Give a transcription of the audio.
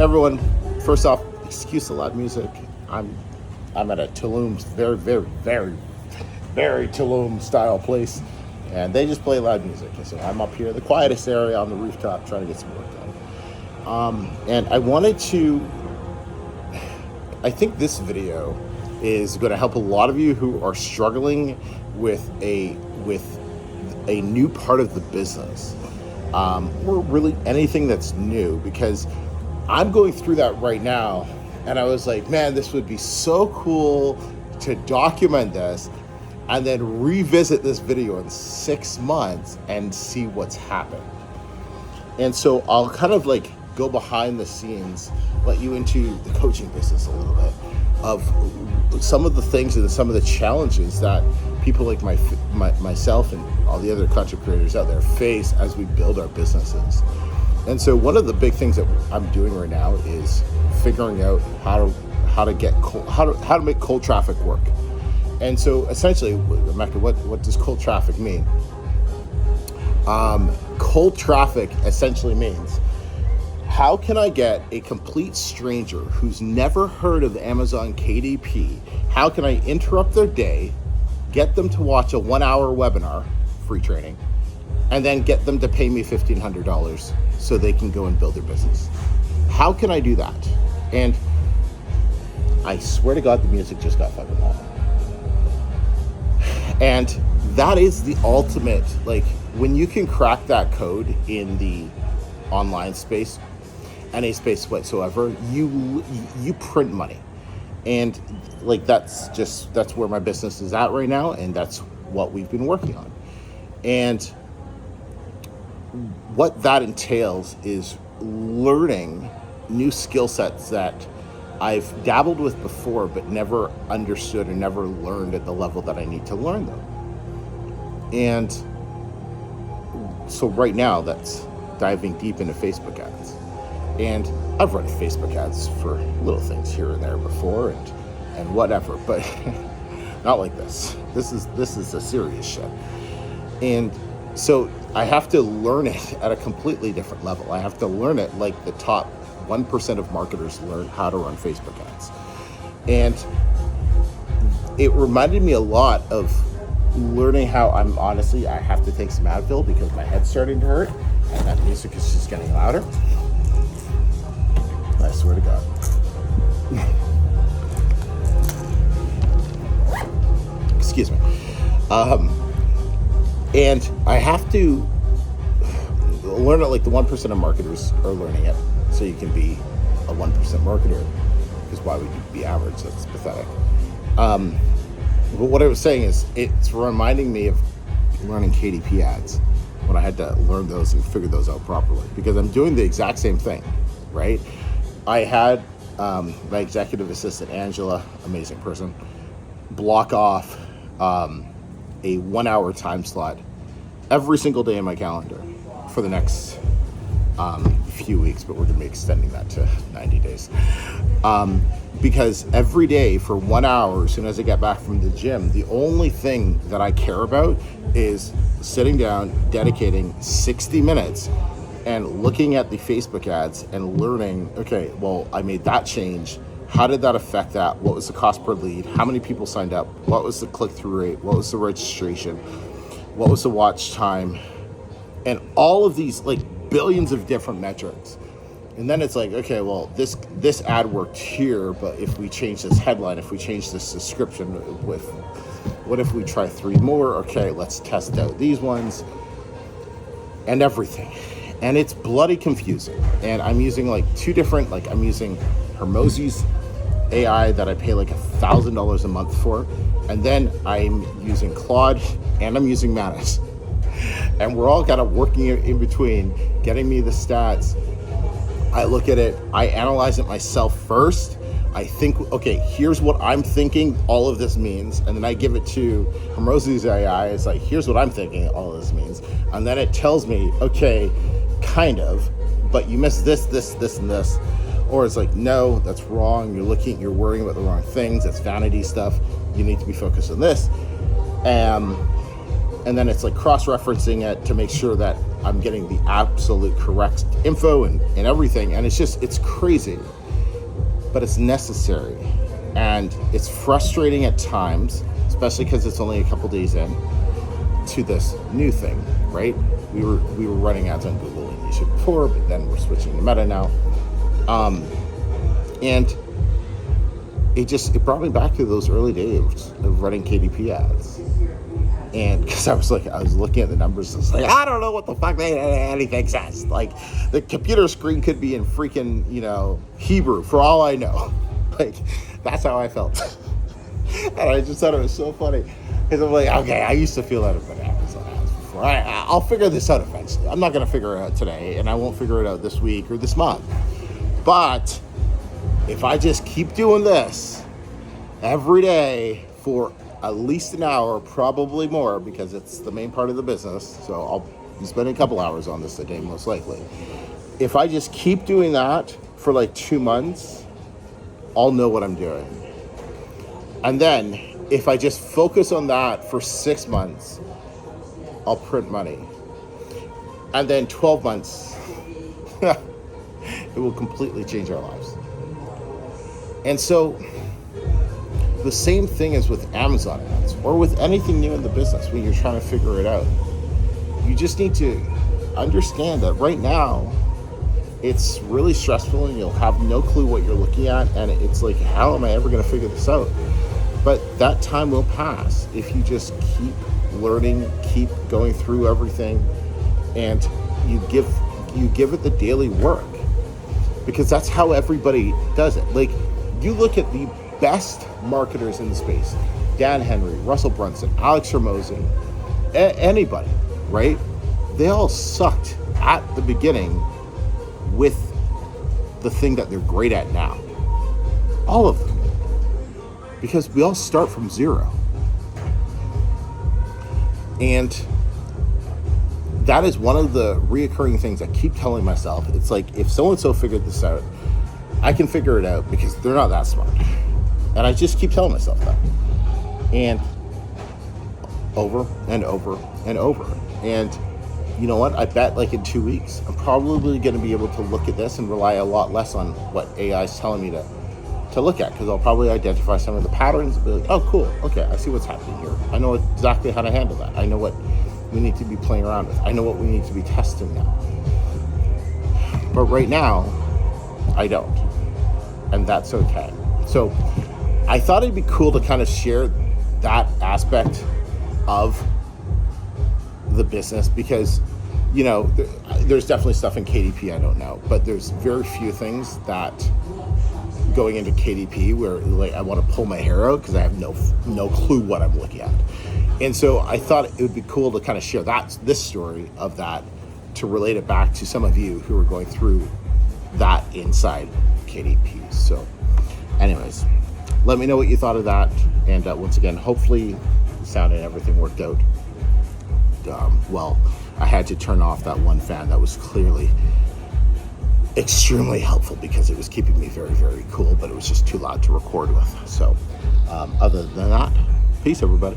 Everyone, first off, excuse the loud music. I'm at a Tulum, very Tulum style place, and they just play loud music. So I'm up here, the quietest area on the rooftop, trying to get some work done. And I think this video is going to help a lot of you who are struggling with a new part of the business, or really anything that's new, because I'm going through that right now, and I was like, man, this would be so cool to document this and then revisit this video in 6 months and see what's happened. And so I'll kind of like go behind the scenes, let you into the coaching business a little bit of some of the things and some of the challenges that people like myself and all the other content creators out there face as we build our businesses. And so one of the big things that I'm doing right now is figuring out how to make cold traffic work. And so essentially, Rebecca, what does cold traffic mean? Cold traffic essentially means, how can I get a complete stranger who's never heard of Amazon KDP? How can I interrupt their day, get them to watch a 1-hour webinar, free training, and then get them to pay me $1,500 so they can go and build their business? How can I do that? And I swear to God, the music just got fucking loud. And that is the ultimate, like, when you can crack that code in the online space, any space whatsoever, you print money. And like, that's where my business is at right now, and that's what we've been working on. And what that entails is learning new skill sets that I've dabbled with before, but never understood and never learned at the level that I need to learn them. And so right now, that's diving deep into Facebook ads. And I've run Facebook ads for little things here and there before, and whatever, but not like this. This is a serious shit. And so I have to learn it at a completely different level. I have to learn it like the top 1% of marketers learn how to run Facebook ads. And it reminded me a lot of learning how I have to take some Advil because my head's starting to hurt, and that music is just getting louder. I swear to God. Excuse me. And I have to learn it like the 1% of marketers are learning it, so you can be a 1% marketer, because why would you be average? That's pathetic. But what I was saying is, it's reminding me of learning KDP ads when I had to learn those and figure those out properly, because I'm doing the exact same thing, right? I had my executive assistant, Angela, amazing person, block off a 1-hour time slot every single day in my calendar for the next few weeks, but we're going to be extending that to 90 days. Because every day for 1 hour, as soon as I get back from the gym, the only thing that I care about is sitting down, dedicating 60 minutes and looking at the Facebook ads and learning, okay, well, I made that change. How did that affect that? What was the cost per lead? How many people signed up? What was the click-through rate? What was the registration? What was the watch time? And all of these, like, billions of different metrics. And then it's like, okay, well, this ad worked here, but if we change this headline, if we change this description, what if we try 3 more? Okay, let's test out these ones and everything. And it's bloody confusing. And I'm using like 2 different, like, I'm using Hermosi's AI that I pay like $1,000 a month for. And then I'm using Claude, and I'm using Manus. And we're all kind of working in between, getting me the stats. I look at it, I analyze it myself first. I think, okay, here's what I'm thinking all of this means. And then I give it to Hermosi's AI. It's like, here's what I'm thinking all of this means. And then it tells me, okay, kind of, but you missed this, and this. Or it's like, no, that's wrong. You're worrying about the wrong things. That's vanity stuff. You need to be focused on this. And then it's like cross-referencing it to make sure that I'm getting the absolute correct info and everything. And it's crazy, but it's necessary. And it's frustrating at times, especially because it's only a couple days in to this new thing, right? We were running ads on Google and YouTube before, but then we're switching to Meta now. And it brought me back to those early days of running KDP ads. And because I was looking at the numbers, it's like, I don't know what the fuck anything says. Like, the computer screen could be in freaking, Hebrew for all I know. Like, that's how I felt. And I just thought it was so funny. Because I'm like, okay, I used to feel that about Amazon ads before. I'll figure this out eventually. I'm not going to figure it out today, and I won't figure it out this week or this month. But if I just keep doing this every day for at least an hour, probably more, because it's the main part of the business, so I'll be spending a couple hours on this a day most likely. If I just keep doing that for like 2 months, I'll know what I'm doing. And then if I just focus on that for 6 months, I'll print money. And then 12 months, it will completely change our lives. And so the same thing is with Amazon ads or with anything new in the business when you're trying to figure it out. You just need to understand that right now it's really stressful and you'll have no clue what you're looking at, and it's like, how am I ever going to figure this out? But that time will pass if you just keep learning, keep going through everything, and you give it the daily work, because that's how everybody does it. Like, you look at the best marketers in the space, Dan Henry, Russell Brunson, Alex Hormozi, anybody, right? They all sucked at the beginning with the thing that they're great at now. All of them. Because we all start from zero. And that is one of the reoccurring things I keep telling myself. It's like, if so-and-so figured this out, I can figure it out, because they're not that smart. And I just keep telling myself that. And over and over and over. And you know what? I bet like in 2 weeks, I'm probably going to be able to look at this and rely a lot less on what AI is telling me to look at, because I'll probably identify some of the patterns and be like, oh, cool. Okay, I see what's happening here. I know exactly how to handle that. I know what we need to be playing around with. I know what we need to be testing now. But right now, I don't. And that's okay. So I thought it'd be cool to kind of share that aspect of the business, because, there's definitely stuff in KDP I don't know, but there's very few things that going into KDP where like I want to pull my hair out because I have no clue what I'm looking at. And so I thought it would be cool to kind of share this story of that, to relate it back to some of you who are going through that inside KDP. So anyways, let me know what you thought of that. And once again, hopefully the sound and everything worked out. Well, I had to turn off that one fan that was clearly extremely helpful because it was keeping me very, very cool, but it was just too loud to record with. So other than that, peace, everybody.